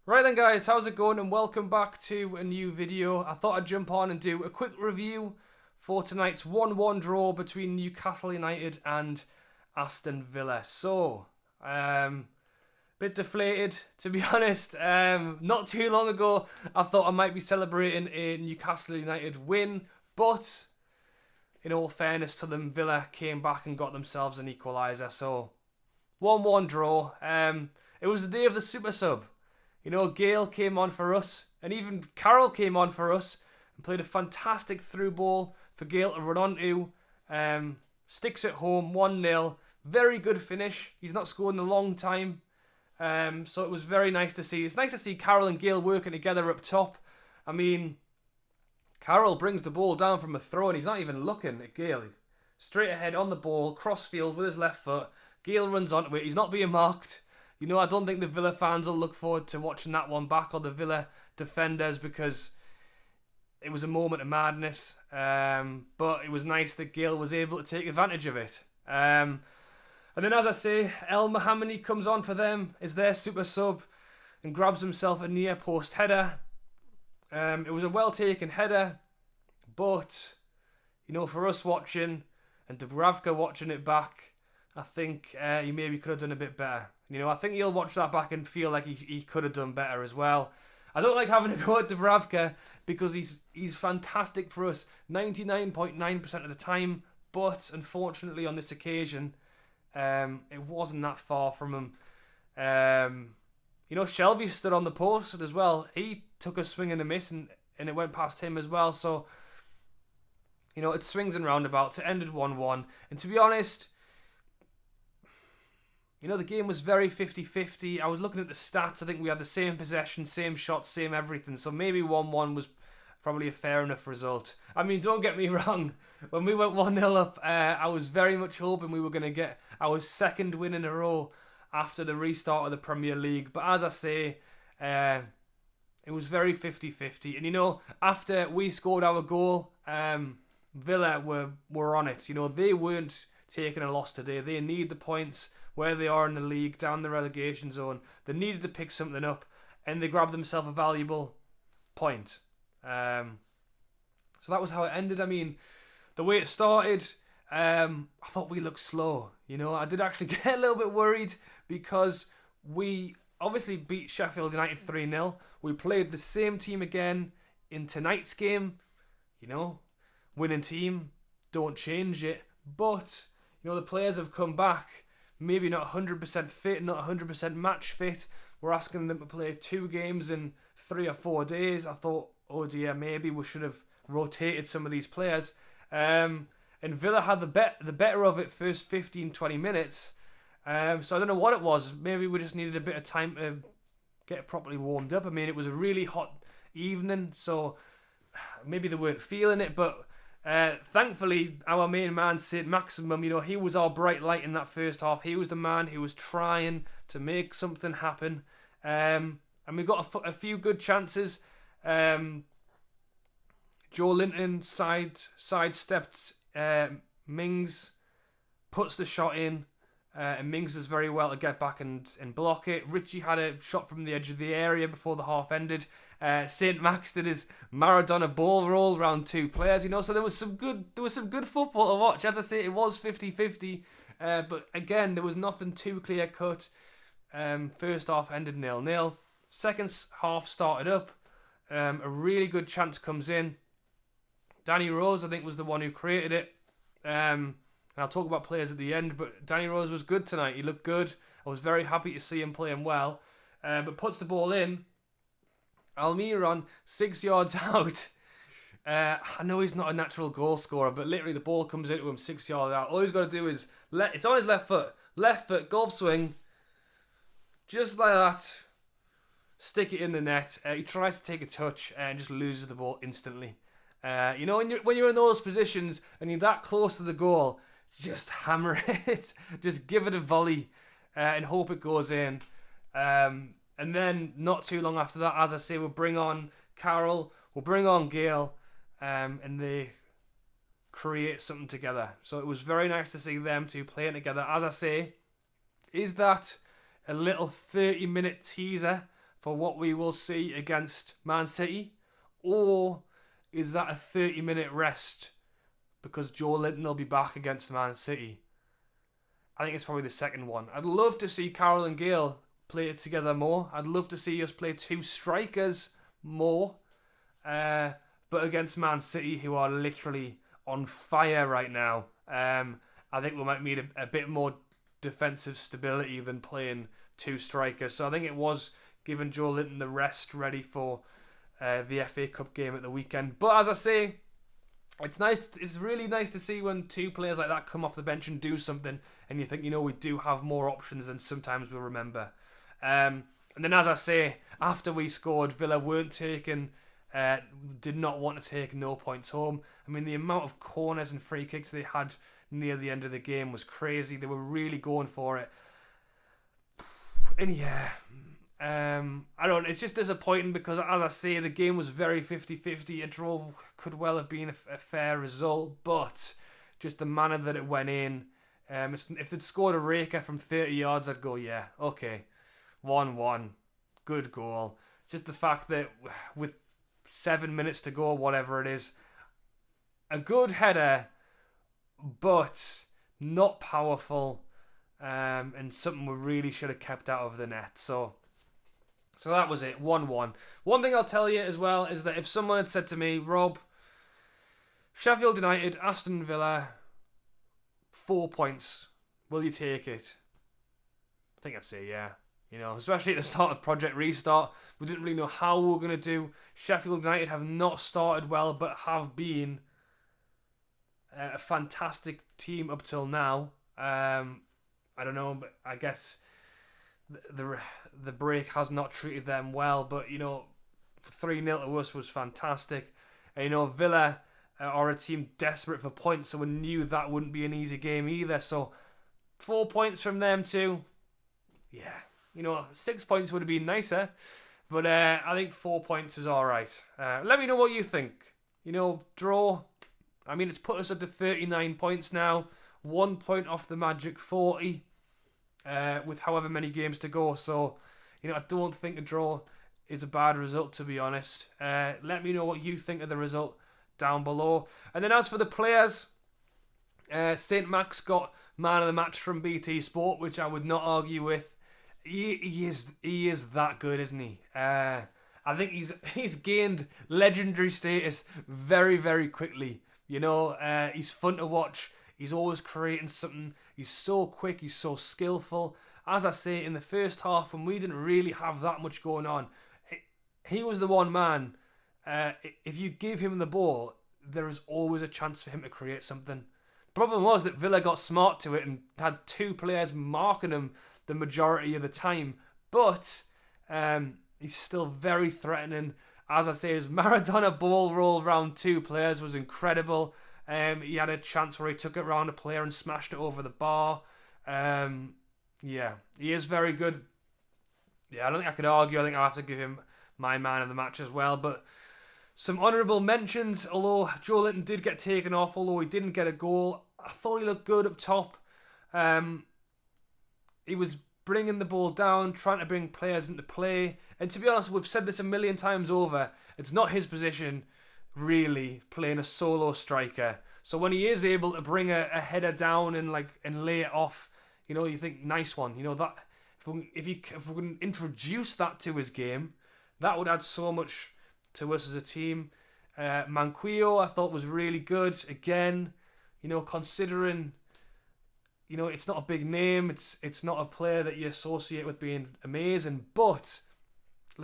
Right then guys, how's it going and welcome back to a new video. I thought I'd jump on and do a quick review for tonight's 1-1 draw between Newcastle United and Aston Villa. So, bit deflated to be honest. Not too long ago I thought I might be celebrating a Newcastle United win, but in all fairness to them, Villa came back and got themselves an equaliser. So, 1-1 draw. It was the day of the super sub. You know, GAYLE came on for us, and even Carroll came on for us, and played a fantastic through ball for GAYLE to run onto. Sticks at home, 1-0. Very good finish. He's not scored in a long time. So it was very nice to see. It's nice to see Carroll and GAYLE working together up top. I mean, Carroll brings the ball down from a throw, and he's not even looking at GAYLE. Straight ahead on the ball, cross field with his left foot. GAYLE runs onto it. He's not being marked. You know, I don't think the Villa fans will look forward to watching that one back, or the Villa defenders, because it was a moment of madness. But it was nice that GAYLE was able to take advantage of it. And then, as I say, ELMOHAMADY comes on for them, is their super sub, and grabs himself a near post header. It was a well taken header, but, you know, for us watching, and Dubravka watching it back, I think he maybe could have done a bit better. You know, I think he'll watch that back and feel like he could have done better as well. I don't like having to go at Dubravka because he's fantastic for us 99.9% of the time, but unfortunately on this occasion, it wasn't that far from him. You know, Shelby stood on the post as well. He took a swing and a miss, and it went past him as well. So, you know, it swings and roundabouts. It ended 1-1. And to be honest, you know, the game was very 50-50. I was looking at the stats. I think we had the same possession, same shots, same everything. So maybe 1-1 was probably a fair enough result. I mean, don't get me wrong. When we went 1-0 up, I was very much hoping we were going to get our second win in a row after the restart of the Premier League. But as I say, it was very 50-50. And, you know, after we scored our goal, Villa were on it. You know, they weren't taking a loss today. They need the points where they are in the league, down the relegation zone. They needed to pick something up, and they grabbed themselves a valuable point. So that was how it ended. I mean, the way it started, I thought we looked slow. You know, I did actually get a little bit worried because we obviously beat Sheffield United 3-0. We played the same team again in tonight's game. You know, winning team, don't change it. But, you know, the players have come back. Maybe not 100% fit, not 100% match fit. We're asking them to play 2 games in 3 or 4 days. I thought, oh dear, maybe we should have rotated some of these players. And Villa had the better of it first 15-20 minutes. So I don't know what it was. Maybe we just needed a bit of time to get properly warmed up. I mean, it was a really hot evening, so maybe they weren't feeling it, but thankfully, our main man, St. Maximum, you know, he was our bright light in that first half. He was the man who was trying to make something happen. And we got a few good chances. Joe Linton sidestepped Mings, puts the shot in, and Mings does very well to get back and block it. Richie had a shot from the edge of the area before the half ended. St. Max did his Maradona ball roll around 2 players, you know, so there was some good football to watch. As I say, it was 50-50, but again, there was nothing too clear cut. First half ended 0-0. Second half started up. A really good chance comes in. Danny Rose, I think, was the one who created it. And I'll talk about players at the end, but Danny Rose was good tonight. He looked good. I was very happy to see him playing well. But puts the ball in. Almiron, 6 yards out. I know he's not a natural goal scorer, but literally the ball comes into him 6 yards out. All he's got to do is, it's on his left foot, golf swing, just like that, stick it in the net. He tries to take a touch and just loses the ball instantly. You know, when you're in those positions and you're that close to the goal, just hammer it. Just give it a volley and hope it goes in. And then, not too long after that, as I say, we'll bring on Carroll, we'll bring on GAYLE, and they create something together. So it was very nice to see them two playing together. As I say, is that a little 30-minute teaser for what we will see against Man City? Or is that a 30-minute rest because Joe Linton will be back against Man City? I think it's probably the second one. I'd love to see Carroll and GAYLE play it together more. I'd love to see us play two strikers more. But against Man City, who are literally on fire right now, I think we might need a bit more defensive stability than playing two strikers. So I think it was giving Joe Linton the rest ready for the FA Cup game at the weekend. But as I say, it's nice. It's really nice to see when two players like that come off the bench and do something, and you think, we do have more options than sometimes we remember. And then, as I say, after we scored, Villa weren't taking, did not want to take no points home. I mean, the amount of corners and free kicks they had near the end of the game was crazy. They were really going for it. And yeah, I don't know, it's just disappointing because, as I say, the game was very 50-50. A draw could well have been a fair result, but just the manner that it went in, if they'd scored a raker from 30 yards, I'd go, yeah, okay, 1-1, good goal. Just the fact that with 7 minutes to go, whatever it is, a good header, but not powerful, and something we really should have kept out of the net. So that was it, 1-1. One thing I'll tell you as well is that if someone had said to me, Rob, Sheffield United, Aston Villa, 4 points, will you take it? I think I'd say yeah. Especially at the start of Project Restart, we didn't really know how we were going to do. Sheffield United have not started well, but have been a fantastic team up till now. I don't know, but I guess the break has not treated them well. But 3-0 to us was fantastic. And Villa are a team desperate for points, so we knew that wouldn't be an easy game either. So 4 points from them too. Yeah. 6 points would have been nicer, but I think 4 points is all right. Let me know what you think. Draw. I mean, it's put us up to 39 points now, 1 point off the magic 40, with however many games to go. So, I don't think a draw is a bad result, to be honest. Let me know what you think of the result down below. And then as for the players, St. Max got man of the match from BT Sport, which I would not argue with. He is that good, isn't he? I think he's gained legendary status very, very quickly. He's fun to watch. He's always creating something. He's so quick. He's so skillful. As I say, in the first half, when we didn't really have that much going on, he was the one man. If you give him the ball, there is always a chance for him to create something. The problem was that Villa got smart to it and had two players marking him the majority of the time, but he's still very threatening. As I say, his Maradona ball roll round two players was incredible. He had a chance where he took it round a player and smashed it over the bar. Yeah, he is very good. Yeah, I don't think I could argue. I think I'll have to give him my man of the match as well. But some honourable mentions, although Joe Linton did get taken off, although he didn't get a goal. I thought he looked good up top. He was bringing the ball down, trying to bring players into play. And to be honest, we've said this a million times over, it's not his position, really, playing a solo striker. So when he is able to bring a header down and lay it off, you think, nice one. That if we can introduce that to his game, that would add so much to us as a team. Manquillo, I thought, was really good. Again, considering... it's not a big name. It's not a player that you associate with being amazing, but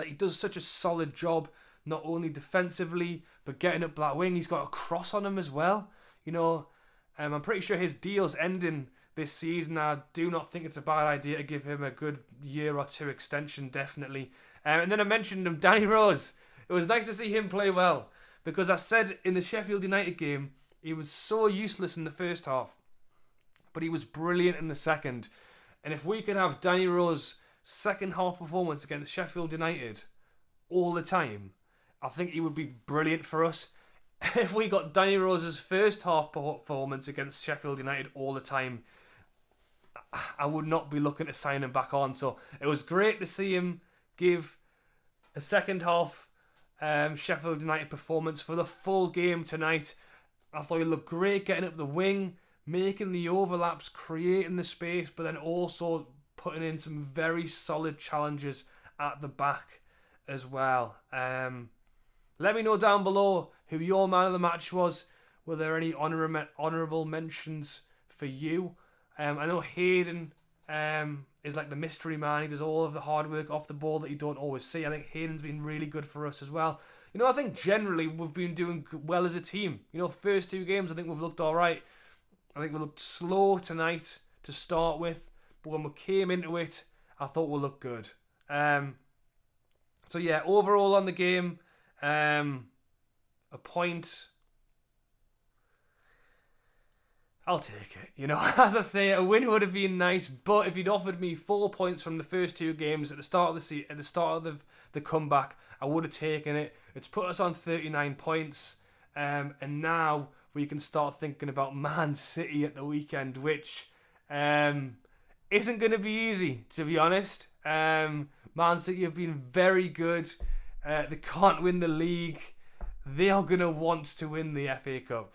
he does such a solid job, not only defensively but getting up that wing. He's got a cross on him as well. I'm pretty sure his deal's ending this season. I do not think it's a bad idea to give him a good year or two extension, definitely. And then I mentioned him, Danny Rose. It was nice to see him play well because I said in the Sheffield United game he was so useless in the first half, but he was brilliant in the second. And if we could have Danny Rose's second half performance against Sheffield United all the time, I think he would be brilliant for us. If we got Danny Rose's first half performance against Sheffield United all the time, I would not be looking to sign him back on. So it was great to see him give a second half Sheffield United performance for the full game tonight. I thought he looked great getting up the wing, making the overlaps, creating the space, but then also putting in some very solid challenges at the back as well. Let me know down below who your man of the match was. Were there any honourable mentions for you? I know Hayden is like the mystery man. He does all of the hard work off the ball that you don't always see. I think Hayden's been really good for us as well. You know, I think generally we've been doing well as a team. You know, first 2 games I think we've looked alright. I think we looked slow tonight to start with, but when we came into it, I thought we looked good. So yeah, overall on the game, a point. I'll take it. You know, as I say, a win would have been nice, but if you'd offered me 4 points from the first 2 games at the start of the comeback, I would have taken it. It's put us on 39 points, and now we can start thinking about Man City at the weekend, which isn't going to be easy, to be honest. Man City have been very good. They can't win the league. They are going to want to win the FA Cup.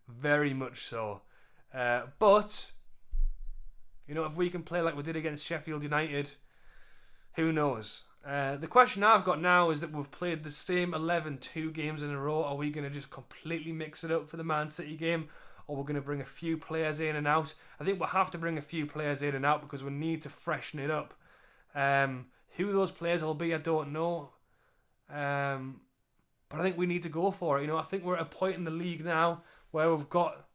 Very much so. But, you know, if we can play like we did against Sheffield United, who knows? The question I've got now is that we've played the same 11 2 games in a row. Are we going to just completely mix it up for the Man City game? Or we're going to bring a few players in and out? I think we'll have to bring a few players in and out because we need to freshen it up. Who those players will be, I don't know. But I think we need to go for it. You know, I think we're at a point in the league now where we've got,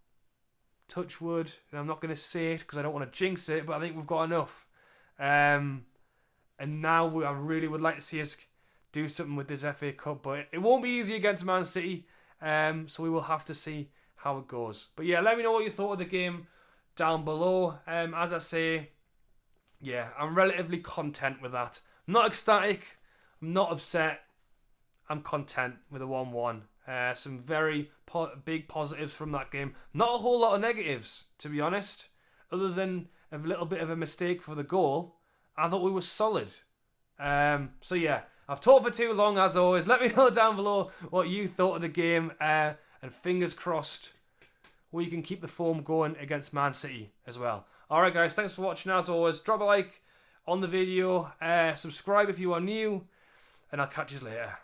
touch wood, and I'm not going to say it because I don't want to jinx it, but I think we've got enough. And now I really would like to see us do something with this FA Cup, but it won't be easy against Man City, so we will have to see how it goes. But yeah, let me know what you thought of the game down below. As I say, yeah, I'm relatively content with that. I'm not ecstatic, I'm not upset, I'm content with a 1-1. Some very big positives from that game. Not a whole lot of negatives, to be honest. Other than a little bit of a mistake for the goal, I thought we were solid. So yeah, I've talked for too long as always. Let me know down below what you thought of the game. And fingers crossed we can keep the form going against Man City as well. Alright guys, thanks for watching as always. Drop a like on the video. Subscribe if you are new. And I'll catch you later.